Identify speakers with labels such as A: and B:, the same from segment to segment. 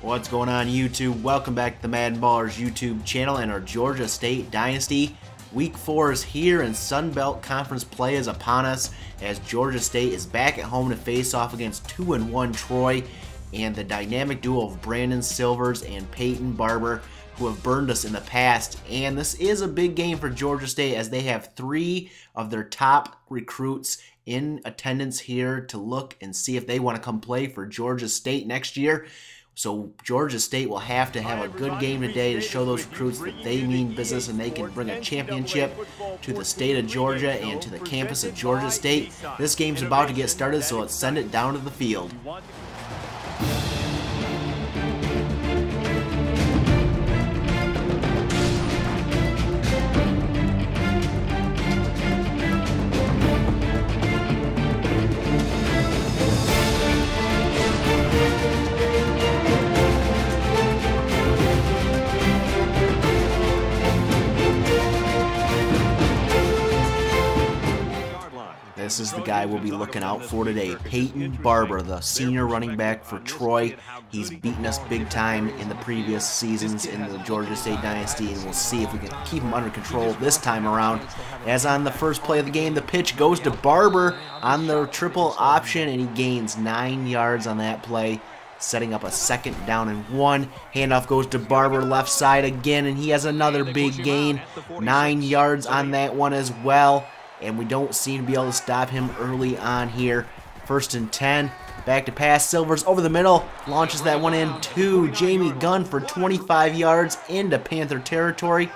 A: What's going on YouTube? Welcome back to the MaddenBallerz YouTube channel and our Georgia State Dynasty. Week 4 is here and Sun Belt Conference play is upon us as Georgia State is back at home to face off against 2-1 Troy and the dynamic duo of Brandon Silvers and Peyton Barber, who have burned us in the past. And this is a big game for Georgia State as they have 3 of their top recruits in attendance here to look and see if they want to come play for Georgia State next year. So Georgia State will have to have a good game today to show those recruits that they mean business and they can bring a championship to the state of Georgia and to the campus of Georgia State. This game's about to get started, so let's send it down to the field. This is the guy we'll be looking out for today, Peyton Barber, the senior running back for Troy. He's beaten us big time in the previous seasons in the Georgia State Dynasty, and we'll see if we can keep him under control this time around. As on the first play of the game, the pitch goes to Barber on the triple option, and he gains 9 yards on that play, setting up a 2nd down and 1. Handoff goes to Barber left side again, and he has another big gain, 9 yards on that one as well. And we don't seem to be able to stop him early on here. 1st and 10, back to pass. Silvers over the middle, launches that one in to Jamie Gunn for 25 yards into Panther territory.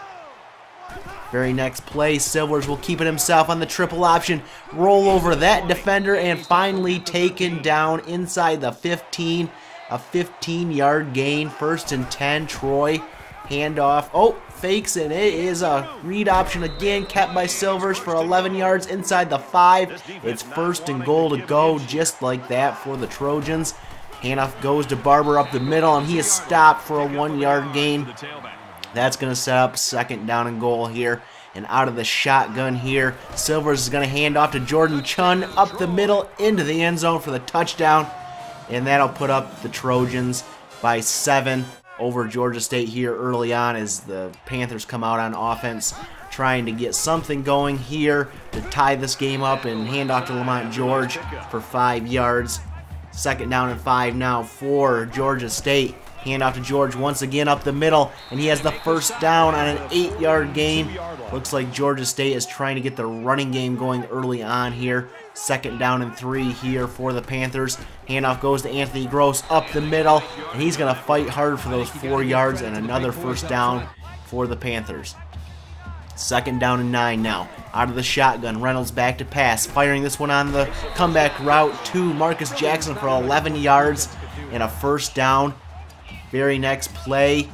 A: Very next play, Silvers will keep it himself on the triple option, roll over that defender, and finally taken down inside the 15. A 15-yard gain, 1st and 10, Troy. Handoff, oh, fakes, and it is a read option again, kept by Silvers for 11 yards inside the 5. It's 1st and goal to go, just like that for the Trojans. Handoff goes to Barber up the middle, and he is stopped for a 1-yard gain. That's going to set up 2nd down and goal here. And out of the shotgun here, Silvers is going to hand off to Jordan Chun up the middle into the end zone for the touchdown. And that'll put up the Trojans by 7 over Georgia State here early on as the Panthers come out on offense trying to get something going here to tie this game up and hand off to Lamont George for 5 yards. 2nd down and 5 now for Georgia State. Hand off to George once again up the middle, and he has the 1st down on an 8-yard gain. Looks like Georgia State is trying to get the running game going early on here. 2nd down and 3 here for the Panthers. Handoff goes to Anthony Gross up the middle, and he's going to fight hard for those 4 yards and another 1st down for the Panthers. 2nd down and 9 now. Out of the shotgun, Reynolds back to pass, firing this one on the comeback route to Marcus Jackson for 11 yards and a 1st down. Very next play,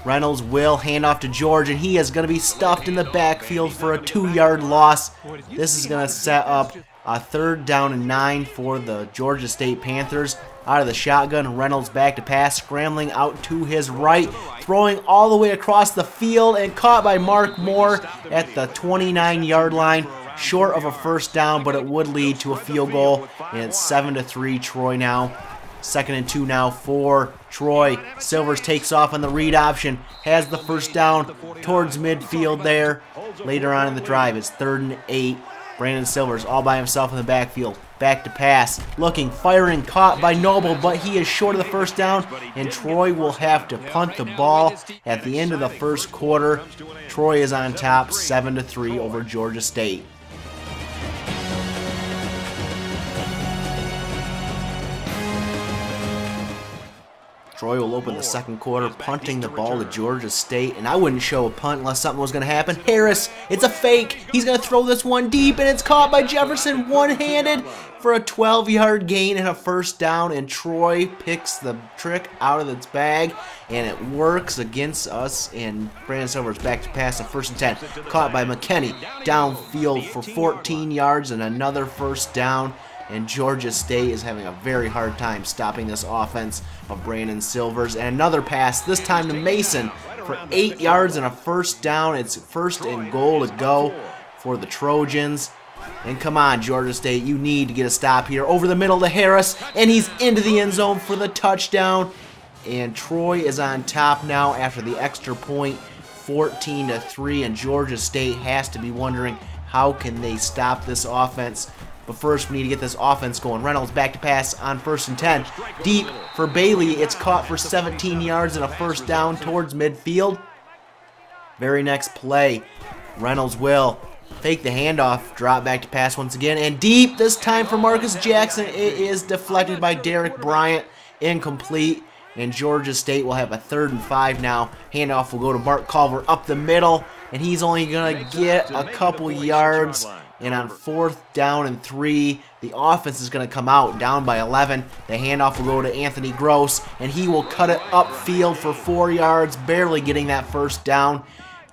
A: Reynolds will hand off to George, and he is going to be stuffed in the backfield for a 2-yard loss. This is going to set up a 3rd down and 9 for the Georgia State Panthers. Out of the shotgun, Reynolds back to pass, scrambling out to his right, throwing all the way across the field, and caught by Mark Moore at the 29-yard line. Short of a 1st down, but it would lead to a field goal, and it's 7-3 Troy now. 2nd and 2 now for Troy. Silvers takes off on the read option, has the 1st down towards midfield there. Later on in the drive, it's 3rd and 8. Brandon Silvers all by himself in the backfield. Back to pass, looking, firing, caught by Noble, but he is short of the 1st down, and Troy will have to punt the ball at the end of the 1st quarter. Troy is on top, 7-3 over Georgia State. Troy will open the 2nd quarter, punting the ball to Georgia State, and I wouldn't show a punt unless something was going to happen. Harris, it's a fake. He's going to throw this one deep, and it's caught by Jefferson one-handed for a 12-yard gain and a 1st down, and Troy picks the trick out of its bag, and it works against us, and Brandon Silvers back to pass a 1st and 10. Caught by McKinney, downfield for 14 yards and another 1st down. And Georgia State is having a very hard time stopping this offense of Brandon Silvers. And another pass, this time to Mason for 8 yards and a 1st down. It's 1st and goal to go for the Trojans. And come on, Georgia State, you need to get a stop here. Over the middle to Harris, and he's into the end zone for the touchdown. and Troy is on top now after the extra point, 14-3, and Georgia State has to be wondering how can they stop this offense. But first, we need to get this offense going. Reynolds back to pass on 1st and 10. Deep for Bailey. It's caught for 17 yards and a first down towards midfield. Very next play, Reynolds will fake the handoff, drop back to pass once again, and deep this time for Marcus Jackson. It is deflected by Derek Bryant, incomplete, and Georgia State will have a 3rd and 5 now. Handoff will go to Mark Culver up the middle, and he's only going to get a couple yards. And on 4th down and 3, the offense is going to come out down by 11. The handoff will go to Anthony Gross, and he will cut it upfield for 4 yards, barely getting that first down,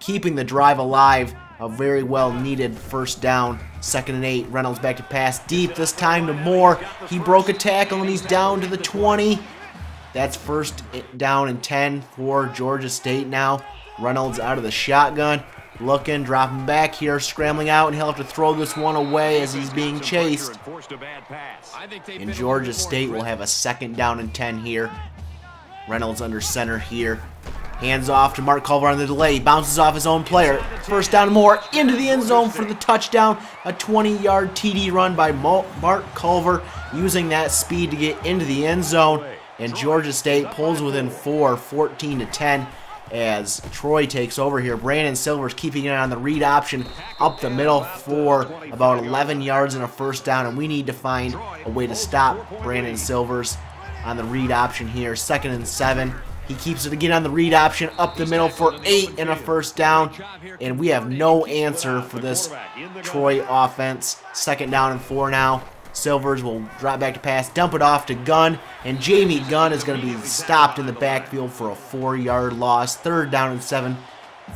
A: keeping the drive alive. A very well needed first down. 2nd and 8. Reynolds back to pass deep, this time to Moore. He broke a tackle, and he's down to the 20. That's 1st down and 10 for Georgia State now. Reynolds out of the shotgun. Looking, dropping back here, scrambling out, and he'll have to throw this one away as he's being chased. And Georgia State will have a 2nd down and 10 here. Reynolds under center here. Hands off to Mark Culver on the delay. Bounces off his own player. 1st down and more into the end zone for the touchdown. A 20-yard TD run by Mark Culver, using that speed to get into the end zone. And Georgia State pulls within 4, 14-10. As Troy takes over here. Brandon Silver's keeping it on the read option up the middle for about 11 yards and a first down, and we need to find a way to stop Brandon Silver's on the read option here. 2nd and 7. He keeps it again on the read option up the middle for 8 and a first down, and we have no answer for this Troy offense. 2nd down and 4 now. Silvers will drop back to pass, dump it off to Gunn, and Jamie Gunn is going to be stopped in the backfield for a 4-yard loss. 3rd down and 7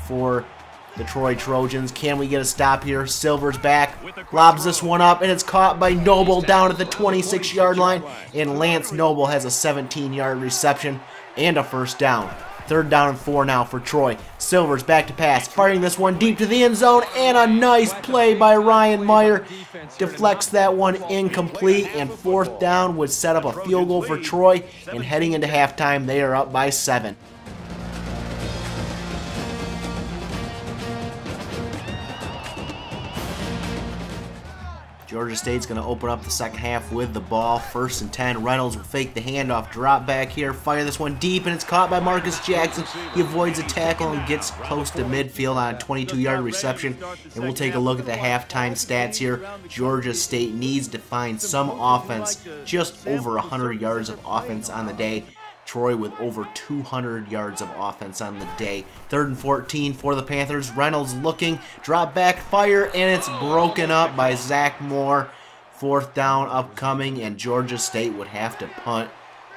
A: for the Troy Trojans. Can we get a stop here? Silvers back, lobs this one up, and it's caught by Noble down at the 26-yard line, and Lance Noble has a 17-yard reception and a first down. 3rd down and 4 now for Troy. Silvers back to pass, firing this one deep to the end zone, and a nice play by Ryan Meyer. Deflects that one incomplete, and 4th down would set up a field goal for Troy, and heading into halftime, they are up by 7. Georgia State's going to open up the second half with the ball. 1st and 10. Reynolds will fake the handoff, drop back here, fire this one deep, and it's caught by Marcus Jackson. He avoids a tackle and gets close to midfield on a 22-yard reception. And we'll take a look at the halftime stats here. Georgia State needs to find some offense, just over 100 yards of offense on the day. Troy with over 200 yards of offense on the day. 3rd and 14 for the Panthers. Reynolds looking, drop back, fire, and it's broken up by Zach Moore. 4th down upcoming, and Georgia State would have to punt.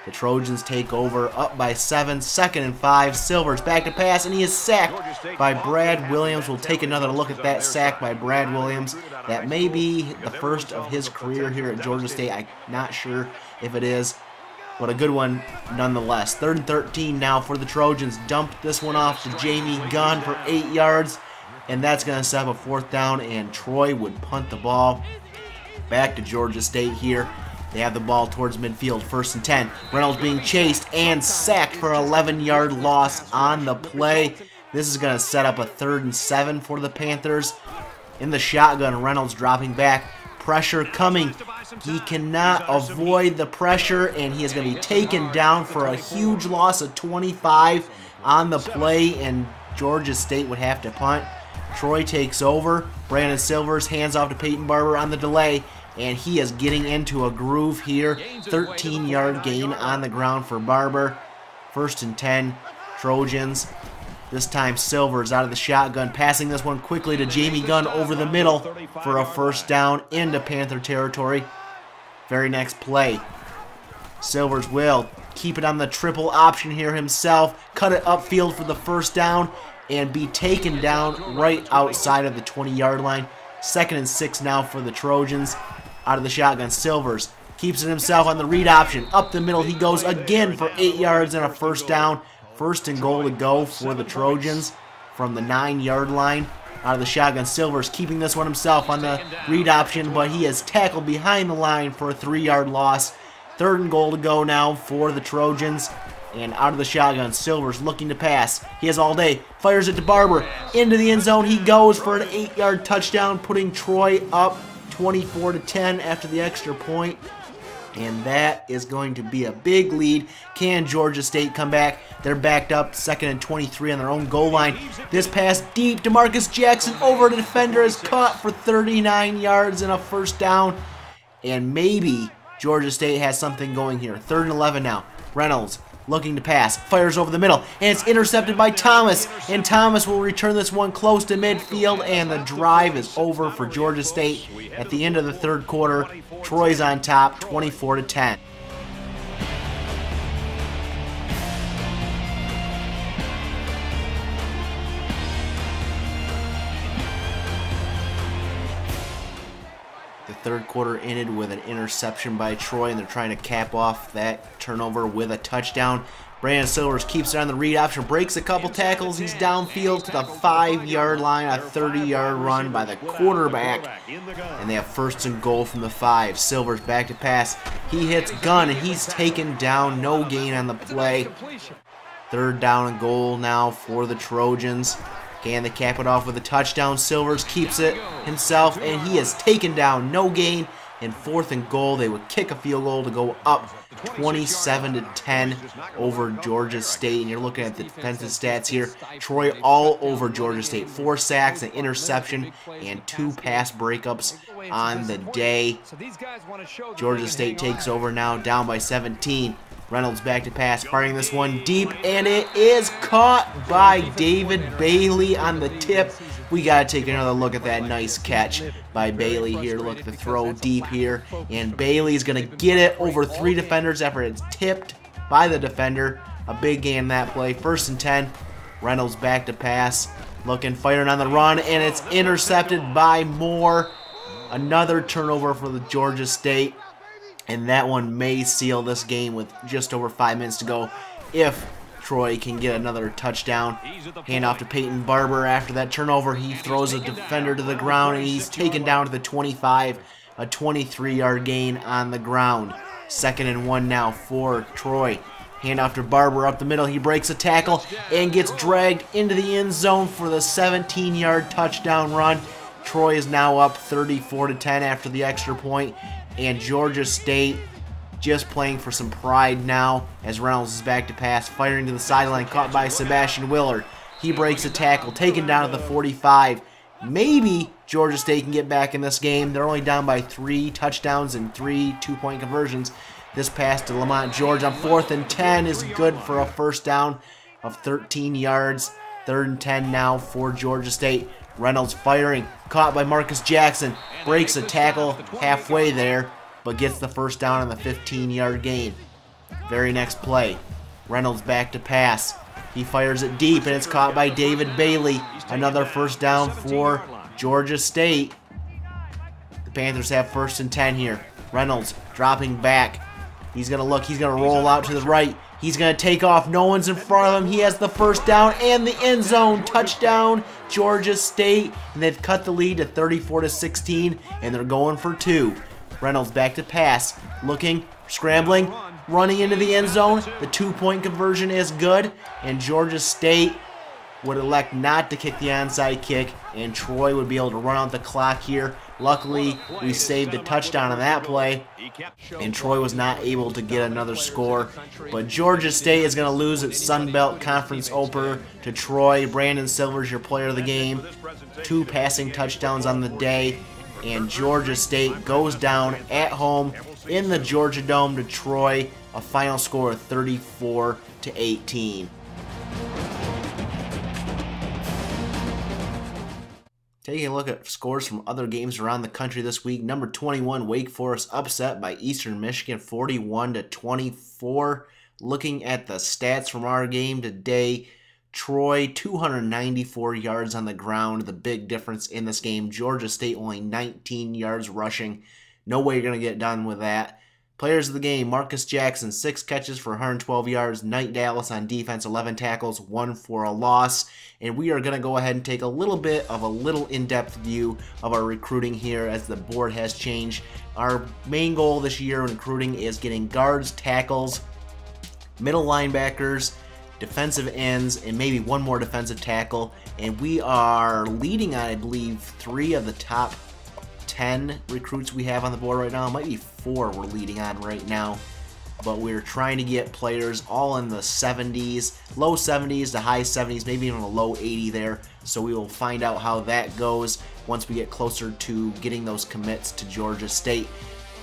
A: The Trojans take over, up by 7, 2nd and 5. Silvers back to pass, and he is sacked by Brad Williams. We'll take another look at that sack by Brad Williams. That may be the first of his career here at Georgia State. I'm not sure if it is, but a good one nonetheless. 3rd and 13 now for the Trojans. Dumped this one off to Jamie Gunn for 8 yards, and that's going to set up a 4th down, and Troy would punt the ball. Back to Georgia State here. They have the ball towards midfield. 1st and 10. Reynolds being chased and sacked for an 11-yard loss on the play. This is going to set up a 3rd and 7 for the Panthers. In the shotgun, Reynolds dropping back. Pressure coming. He cannot avoid the pressure, and he is going to be taken down for a huge loss of 25 on the play, and Georgia State would have to punt. Troy takes over. Brandon Silvers hands off to Peyton Barber on the delay, and he is getting into a groove here. 13-yard gain on the ground for Barber. 1st and 10, Trojans. This time Silvers out of the shotgun, passing this one quickly to Jamie Gunn over the middle for a first down into Panther territory. Very next play. Silvers will keep it on the triple option here himself, cut it upfield for the first down, and be taken down right outside of the 20-yard line. 2nd and 6 now for the Trojans. Out of the shotgun, Silvers keeps it himself on the read option. Up the middle he goes again for 8 yards and a first down. 1st and goal to go for the Trojans from the 9-yard line. Out of the shotgun, Silvers keeping this one himself on the read option, but he is tackled behind the line for a 3-yard loss. 3rd and goal to go now for the Trojans. And out of the shotgun, Silver's looking to pass. He has all day. Fires it to Barber. Into the end zone. He goes for an 8-yard touchdown, putting Troy up 24-10 after the extra point. And that is going to be a big lead. Can Georgia State come back? They're backed up, 2nd and 23 on their own goal line. This pass deep to Marcus Jackson over the defender is caught for 39 yards and a first down. And maybe Georgia State has something going here. 3rd and 11 now. Reynolds looking to pass, fires over the middle, and it's intercepted by Thomas. And Thomas will return this one close to midfield, and the drive is over for Georgia State. At the end of the 3rd quarter, Troy's on top, 24-10. The 3rd quarter ended with an interception by Troy, and they're trying to cap off that turnover with a touchdown. Brandon Silvers keeps it on the read option, breaks a couple tackles. He's downfield to the 5-yard line, a 30-yard run by the quarterback, and they have 1st and goal from the 5. Silvers back to pass. He hits Gunn, and he's taken down. No gain on the play. 3rd down and goal now for the Trojans. Can they cap it off with a touchdown? Silvers keeps it himself, and he is taken down. No gain. And 4th and goal, they would kick a field goal to go up 27-10 over Georgia State. And you're looking at the defensive stats here. Troy all over Georgia State. 4 sacks, an interception, and 2 pass breakups on the day. Georgia State takes over now, down by 17. Reynolds back to pass, firing this one deep, and it is caught by David Bailey on the tip. We got to take another look at that nice catch by Bailey here. Look at the throw deep here, and Bailey's going to get it over 3 defenders after it's tipped by the defender. A big game that play. 1st and 10. Reynolds back to pass, looking, firing on the run, and it's intercepted by Moore. Another turnover for the Georgia State. And that one may seal this game with just over 5 minutes to go if Troy can get another touchdown. Hand off to Peyton Barber after that turnover. He throws a defender to the ground, and he's taken down to the 25. A 23-yard gain on the ground. 2nd and 1 now for Troy. Hand off to Barber up the middle. He breaks a tackle and gets dragged into the end zone for the 17-yard touchdown run. Troy is now up 34-10 after the extra point. And Georgia State just playing for some pride now as Reynolds is back to pass, firing to the sideline, caught by Sebastian Willard. He breaks a tackle, taken down to the 45. Maybe Georgia State can get back in this game. They're only down by 3 touchdowns and 3 2-point conversions. This pass to Lamont George on 4th and 10 is good for a first down of 13 yards. 3rd and 10 now for Georgia State. Reynolds firing, caught by Marcus Jackson, breaks a tackle halfway there, but gets the first down on the 15-yard gain. Very next play, Reynolds back to pass. He fires it deep, and it's caught by David Bailey. Another first down for Georgia State. The Panthers have 1st and 10 here. Reynolds dropping back. He's going to look, he's going to roll out to the right. He's going to take off. No one's in front of him. He has the first down and the end zone. Touchdown, Georgia State. And they've cut the lead to 34-16, and they're going for 2. Reynolds back to pass. Looking, scrambling, running into the end zone. The 2-point conversion is good, and Georgia State would elect not to kick the onside kick, and Troy would be able to run out the clock here. Luckily, we saved a touchdown on that play, and Troy was not able to get another score. But Georgia State is going to lose its Sun Belt Conference opener to Troy. Brandon Silvers, your player of the game. 2 passing touchdowns on the day, and Georgia State goes down at home in the Georgia Dome to Troy. A final score of 34-18. Taking a look at scores from other games around the country this week. Number 21, Wake Forest upset by Eastern Michigan 41-24. Looking at the stats from our game today, Troy 294 yards on the ground. The big difference in this game. Georgia State only 19 yards rushing. No way you're going to get done with that. Players of the game, Marcus Jackson, 6 catches for 112 yards. Knight Dallas on defense, 11 tackles, 1 for a loss. And we are going to go ahead and take a little bit of a in-depth view of our recruiting here as the board has changed. Our main goal this year in recruiting is getting guards, tackles, middle linebackers, defensive ends, and maybe one more defensive tackle. And we are leading on, I believe, 3 of the top 10 recruits we have on the board right now. It might be 4 we're leading on right now. But we're trying to get players all in the 70s, low 70s to high 70s, maybe even a low 80 there. So we will find out how that goes once we get closer to getting those commits to Georgia State.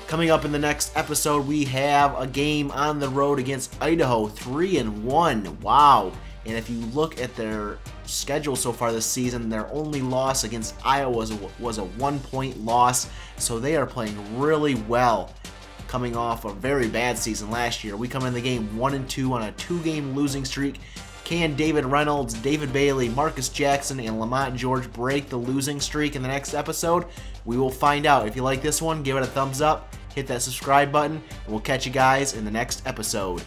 A: Coming up in the next episode, we have a game on the road against Idaho, 3-1. Wow. And if you look at their schedule so far this season, their only loss against Iowa was a 1-point loss. So they are playing really well, coming off a very bad season last year. We come in the game 1-2 on a 2-game losing streak. Can David Reynolds, David Bailey, Marcus Jackson, and Lamont George break the losing streak in the next episode? We will find out. If you like this one, give it a thumbs up, hit that subscribe button, and we'll catch you guys in the next episode.